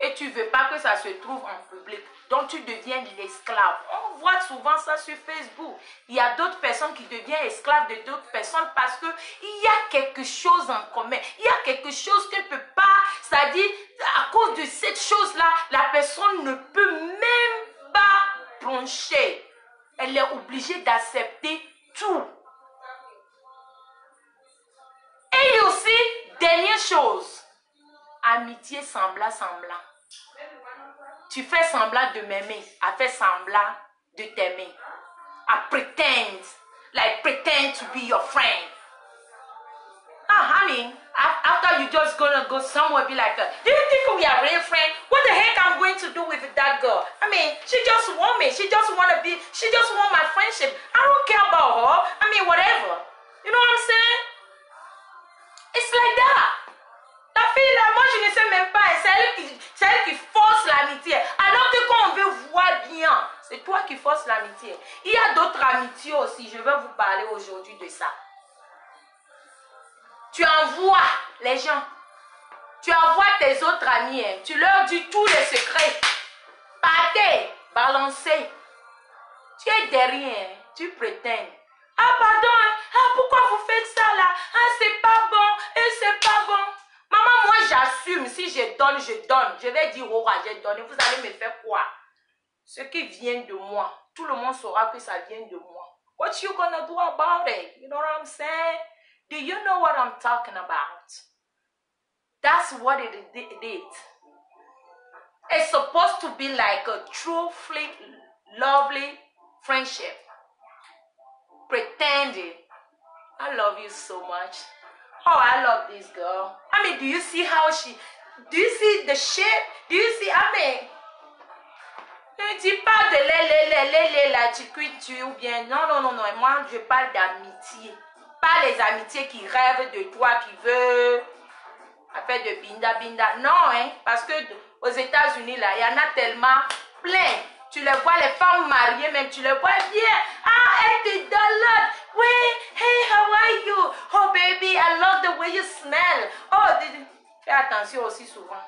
Et tu ne veux pas que ça se trouve en public. Donc tu deviens l'esclave. On voit souvent ça sur Facebook. Il y a d'autres personnes qui deviennent esclaves de d'autres personnes parce qu'il y a quelque chose en commun. Il y a quelque chose qu'elle ne peut pas. C'est-à-dire, à cause de cette chose-là, la personne ne peut même pas broncher. Elle est obligée d'accepter tout. Et aussi, dernière chose, amitié semblant. Tu fais semblant de m'aimer, à faire semblant de t'aimer. I pretend to be your friend. I mean, after you just gonna go somewhere, be like, do you think we are real friends? What the heck I'm going to do with that girl? I mean, she just want me. She just want my friendship. I don't care about her. I mean, whatever. You know what I'm saying? It's like that. La fille là, moi je ne sais même pas. C'est elle qui force l'amitié. Alors que quand on veut voir bien, c'est toi qui force l'amitié. Il y a d'autres amitiés aussi. Je vais vous parler aujourd'hui de ça. Tu envoies les gens. Tu envoies tes autres amis. Hein. Tu leur dis tous les secrets. Partez, balancez. Tu es derrière. Tu prétends. Ah pardon. Ah pourquoi vous faites ça là? Ah c'est pas bon. Et c'est pas bon. Maman, moi j'assume. Si je donne, je donne. Je vais dire, oh, j'ai donné. Vous allez me faire quoi? Ce qui vient de moi. Tout le monde saura que ça vient de moi. What you gonna do about it? You know what I'm saying? Do you know what I'm talking about? That's what it did. It's supposed to be like a true, lovely friendship. Pretending. I love you so much. Oh, I love this girl. I mean, do you see the shape? Do you see, I mean, ne dis pas de les, la tu ou bien, non, moi je parle d'amitié. Pas les amitiés qui rêvent de toi, qui veulent faire de binda. Non, hein, parce que aux États-Unis, là, il y en a tellement plein. Tu les vois, les femmes mariées même, tu les vois bien. Ah, elle te donne. Oui, hey, how are you? Oh, baby, I love the way you smell. Oh, fais attention aussi souvent.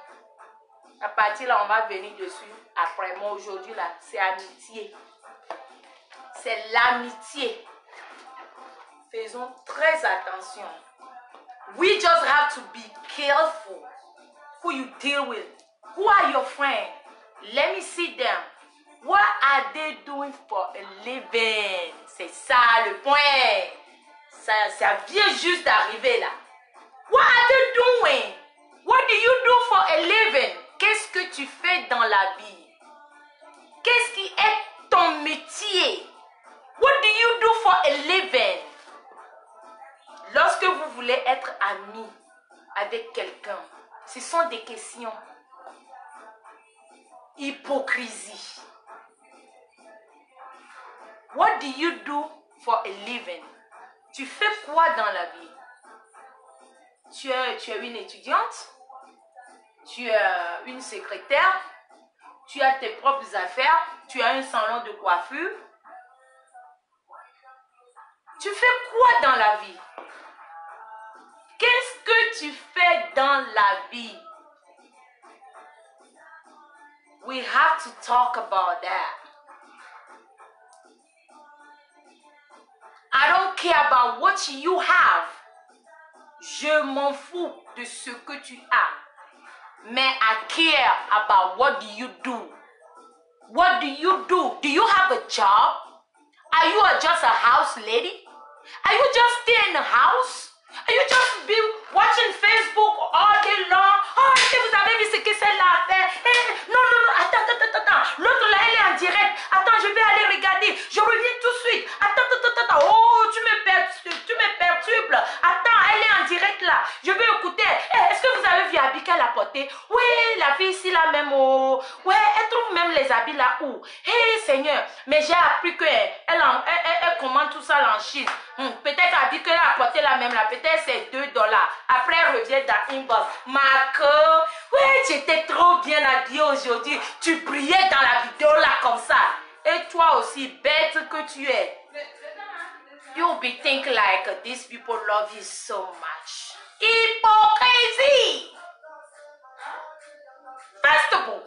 À partir là, on va venir dessus. Après moi, aujourd'hui, là, c'est amitié. C'est l'amitié. Faisons très attention. We just have to be careful who you deal with. Who are your friends? Let me see them. What are they doing for a living? C'est ça le point. Ça vient juste d'arriver là. What are they doing? What do you do for a living? Qu'est-ce que tu fais dans la vie? Qu'est-ce qui est ton métier? What do you do for a living? Lorsque vous voulez être ami avec quelqu'un, ce sont des questions. Hypocrisie. What do you do for a living? Tu fais quoi dans la vie? Tu es une étudiante? Tu es une secrétaire? Tu as tes propres affaires? Tu as un salon de coiffure? Tu fais quoi dans la vie? Qu'est-ce que tu fais dans la vie? We have to talk about that. I don't care about what you have. Je m'en fous de ce que tu as. Mais I care about what do you do. What do you do? Do you have a job? Are you just a house lady? Are you just stay in the house? Are you just be watching Facebook all day long? Oh, est-ce que vous avez vu ce que celle-là a fait? Eh, non, non, non, attends. L'autre là, elle est en direct. Attends, je vais aller regarder. Je reviens tout de suite. Attends. Oh, tu me perturbes. Attends, elle est en direct là. Je vais écouter. Eh, est-ce que vous avez vu l'habit qu'elle a porté? Oui, la fille ici là même. Oh. Ouais, elle trouve même les habits là où? Hé, Seigneur. Mais j'ai appris qu'elle commande tout ça en Chine. Peut-être l'habit qu'elle a porté là même là. Peut-être c'est $2. Après, elle revient dans inbox. Marco, ouais, tu étais trop bien habillée aujourd'hui. Tu brillais dans la vidéo là comme ça. Et toi aussi, bête que tu es. You'll be thinking like these people love you so much. Hypocrisy. First of all,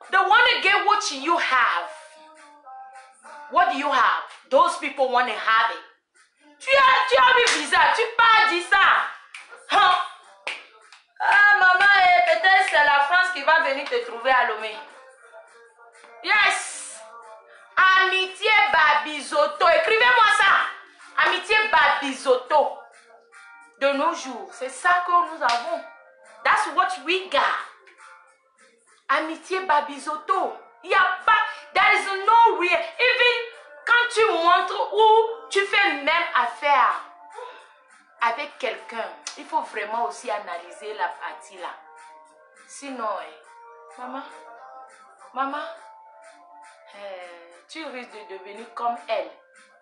they want to get what you have. What do you have? Those people want to have it. Tu as vu visa, tu pas dit ça. Hein? Ah, maman, peut-être c'est la France qui va venir te trouver à Lomé. Yes. Amitié Babizoto. Écrivez-moi ça. Amitié Babizoto. De nos jours, c'est ça que nous avons. That's what we got. Amitié Babizoto. Il n'y a pas, there is no real, even quand tu montres où tu fais même affaire avec quelqu'un, il faut vraiment aussi analyser la partie là. Sinon, maman, tu risques de devenir comme elle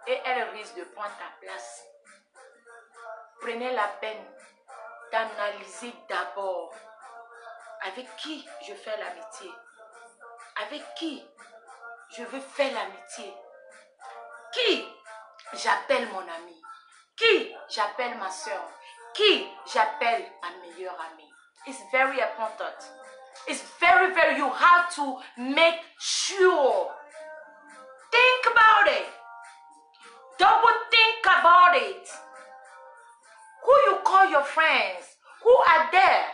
et elle risque de prendre ta place. Prenez la peine d'analyser d'abord avec qui je fais l'amitié, avec qui je veux faire l'amitié, qui j'appelle mon ami, qui j'appelle ma soeur, qui j'appelle ma meilleure amie. It's very important. It's very, very, you have to make sure. Think about it. Double think about it. Who you call your friends? Who are there?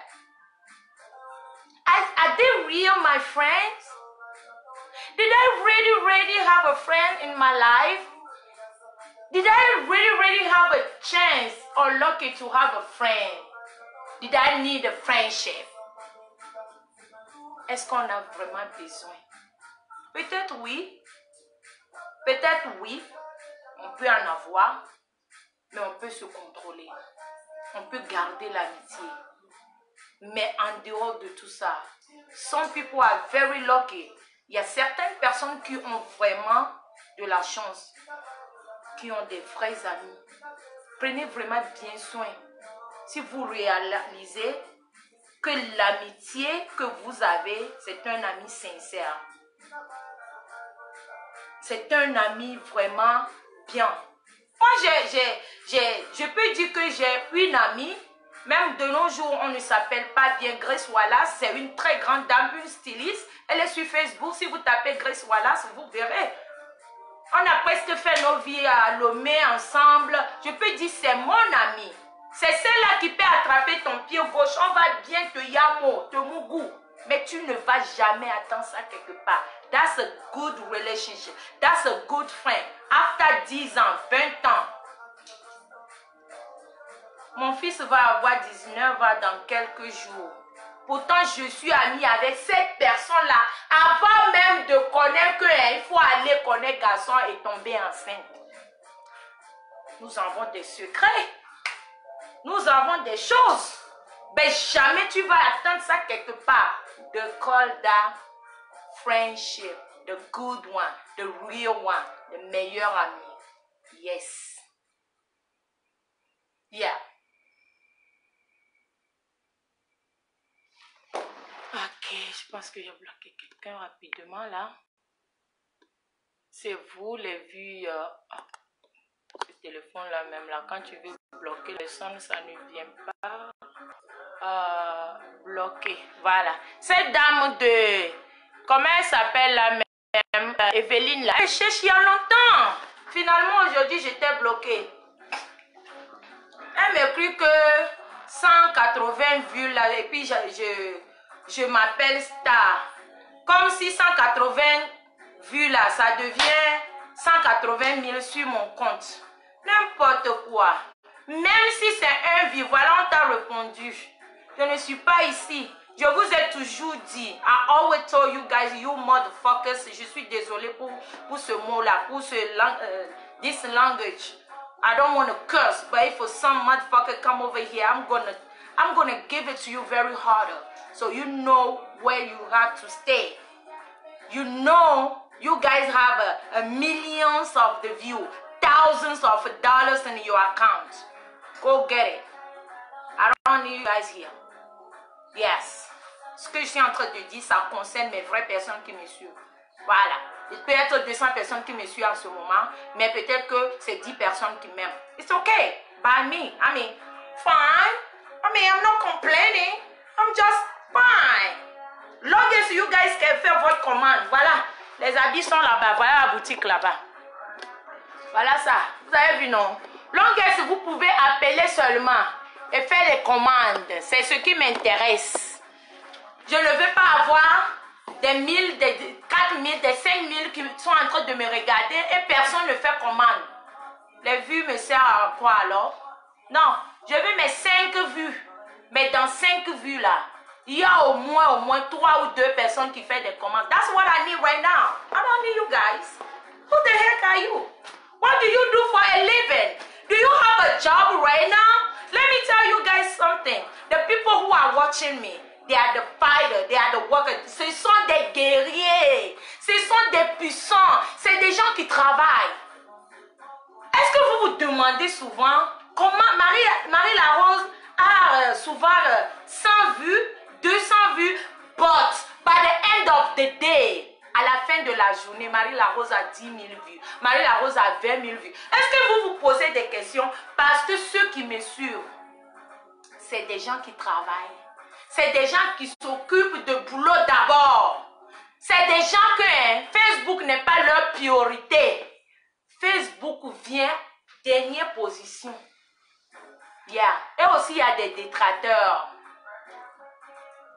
Are they real, my friends? Did I really have a friend in my life? Did I really have a chance or lucky to have a friend? Did I need a friendship? Est-ce qu'on a vraiment besoin? Peut-être oui. Peut-être oui. On peut en avoir. Mais on peut se contrôler. On peut garder l'amitié. Mais en dehors de tout ça, some people are very lucky. Il y a certaines personnes qui ont vraiment de la chance, qui ont des vrais amis. Prenez vraiment bien soin. Si vous réalisez que l'amitié que vous avez, c'est un ami sincère. C'est un ami vraiment bien. Moi, je peux dire que j'ai une amie. Même de nos jours, on ne s'appelle pas bien Grace Wallace. C'est une très grande dame, une styliste. Elle est sur Facebook. Si vous tapez Grace Wallace, vous verrez. On a presque fait nos vies à Lomé ensemble. Je peux dire c'est mon amie. C'est celle-là qui peut attraper ton pied gauche. On va bien te yamo, te mougou. Mais tu ne vas jamais attendre ça quelque part. That's a good relationship. That's a good friend. After 10 ans, 20 ans. Mon fils va avoir 19 ans dans quelques jours. Pourtant, je suis amie avec cette personne-là avant même de connaître qu'il faut aller connaître garçon et tomber enceinte. Nous avons des secrets. Nous avons des choses. Mais jamais tu vas attendre ça quelque part. The call that friendship. The good one. The real one. Le meilleur ami. Yes. Yeah. Ok, je pense que j'ai bloqué quelqu'un rapidement là. C'est vous les vues. Ce téléphone là même là, quand tu veux bloquer les sons, ça ne vient pas. Bloquer. Voilà. Cette dame de. Comment elle s'appelle la même Evelyne là. Elle cherche il y a longtemps. Finalement aujourd'hui j'étais bloquée. Elle m'écrit que 180 vues là et puis je m'appelle Star. Comme si 180 vues là, ça devient 180 000 sur mon compte. N'importe quoi. Même si c'est un vie, voilà on t'a répondu. Je ne suis pas ici. Je vous ai toujours dit, I always told you guys, you motherfuckers, je suis désolée pour ce mot-là, pour ce this language. I don't want to curse, but if some motherfucker come over here, I'm gonna give it to you very harder, so you know where you have to stay. You know, you guys have a millions of the view, thousands of dollars in your account. Go get it. I don't need you guys here. Yes. Ce que je suis en train de dire, ça concerne mes vraies personnes qui me suivent. Voilà. Il peut y être 200 personnes qui me suivent en ce moment, mais peut-être que c'est 10 personnes qui m'aiment. It's okay. By me. I mean, fine. I mean, I'm not complaining. I'm just fine. Long as you guys can faire votre commande. Voilà. Les habits sont là-bas. Voilà la boutique là-bas. Voilà ça. Vous avez vu, non? Long as vous pouvez appeler seulement et faire les commandes. C'est ce qui m'intéresse. Je ne veux pas avoir des 1000, des 4000, des 5000 qui sont en train de me regarder et personne ne fait commande. Les vues me servent à quoi alors? Non, je veux mes 5 vues. Mais dans 5 vues là, il y a au moins 3 ou 2 personnes qui font des commandes. That's what I need right now. I don't need you guys. Who the heck are you? What do you do for a living? Do you have a job right now? Let me tell you guys something. The people who are watching me, they are the fighters, they are the workers. Ce sont des guerriers. Ce sont des puissants. C'est des gens qui travaillent. Est-ce que vous vous demandez souvent comment Marie Larose a souvent 100 vues, 200 vues, but by the end of the day, à la fin de la journée, Marie Larose a 10 000 vues. Marie Larose a 20 000 vues. Est-ce que vous vous posez des questions? Parce que ceux qui me suivent, c'est des gens qui travaillent. C'est des gens qui s'occupent de boulot d'abord. C'est des gens que Facebook n'est pas leur priorité. Facebook vient dernière position. Yeah. Et aussi, il y a des détracteurs.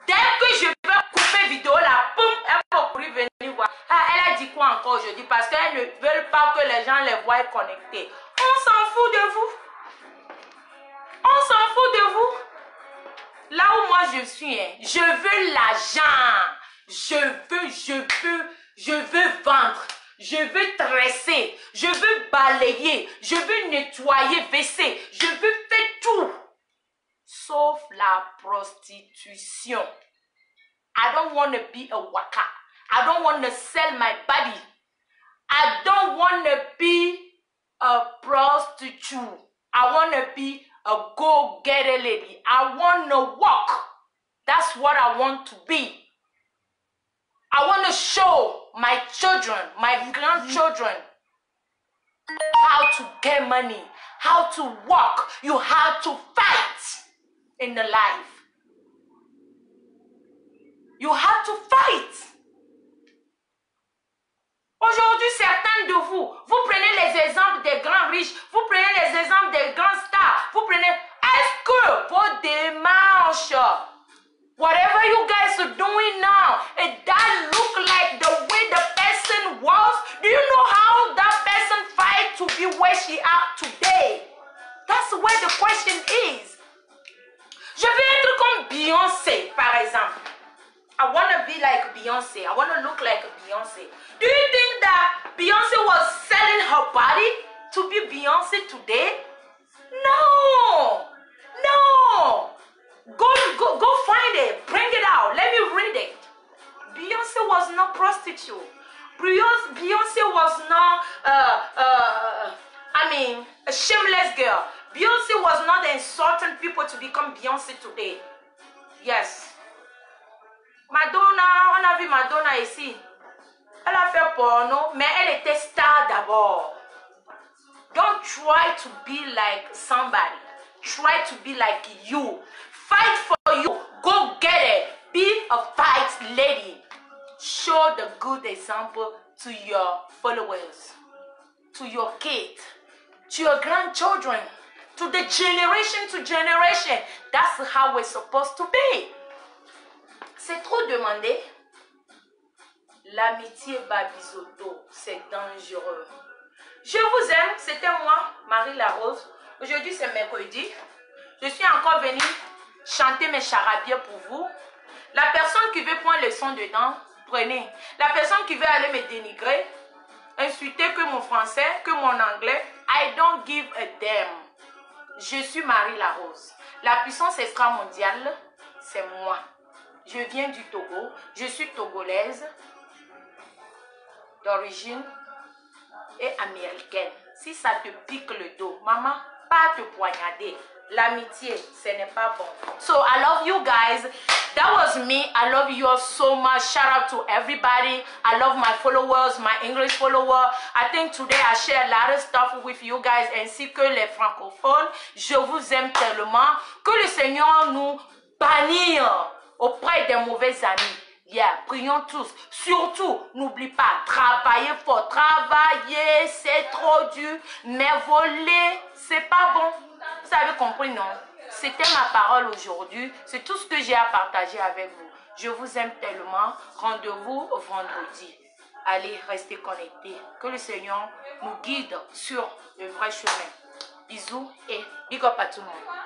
Dès que je vais couper vidéo là, poum, elle va courir venir voir. Ah, elle a dit quoi encore aujourd'hui? Parce qu'elle ne veut pas que les gens les voient connectés. On s'en fout de vous. On s'en fout de vous. Là où moi je suis, je veux l'argent. Je veux vendre. Je veux tresser. Je veux balayer. Je veux nettoyer, vaisser. Je veux faire tout. Sauf la prostitution. I don't want to be a waka. I don't want to sell my body. I don't want to be a prostitute. I want to be a go-getter lady. I want to walk. That's what I want to be. I want to show my children, my grandchildren, how to get money, how to walk. You have to fight in the life. You have to fight. Aujourd'hui, certains de vous, vous prenez les exemples des grands riches, vous prenez les exemples des grands stars, vous prenez, est-ce que vos démarches, whatever you guys are doing now, it does look like the way the person was? Do you know how that person fight to be where she is today? That's where the question is. Je veux être comme Beyoncé, par exemple. I want to be like Beyoncé. I want to look like Beyoncé. Do you think that Beyoncé was selling her body to be Beyoncé today? No. No. Go find it. Bring it out. Let me read it. Beyoncé was not prostitute. Beyoncé was not, a shameless girl. Beyoncé was not insulting people to become Beyoncé today. Yes. Madonna, on a vu Madonna ici. Elle a fait porno, mais elle était star d'abord. Don't try to be like somebody. Try to be like you. Fight for you. Go get it. Be a fight lady. Show the good example to your followers, to your kids, to your grandchildren, to the generation to generation. That's how we're supposed to be. C'est trop demandé. L'amitié Babisoto, c'est dangereux. Je vous aime, c'était moi, Marie Larose. Aujourd'hui, c'est mercredi. Je suis encore venue chanter mes charabia pour vous. La personne qui veut prendre le son dedans, prenez. La personne qui veut aller me dénigrer, insulter que mon français, que mon anglais, I don't give a damn. Je suis Marie Larose. La puissance extramondiale, c'est moi. Je viens du Togo, je suis togolaise d'origine et américaine. Si ça te pique le dos, maman, pas te poignarder. L'amitié, ce n'est pas bon. So I love you guys. That was me. I love you all so much. Shout out to everybody. I love my followers, my English follower. I think today I share a lot of stuff with you guys, ainsi que les francophones. Je vous aime tellement. Que le Seigneur nous bannisse auprès des mauvais amis. Yeah, prions tous. Surtout, n'oublie pas, travailler fort. Travailler, c'est trop dur. Mais voler, c'est pas bon. Vous avez compris, non? C'était ma parole aujourd'hui. C'est tout ce que j'ai à partager avec vous. Je vous aime tellement. Rendez-vous vendredi. Allez, restez connectés. Que le Seigneur nous guide sur le vrai chemin. Bisous et big up à tout le monde.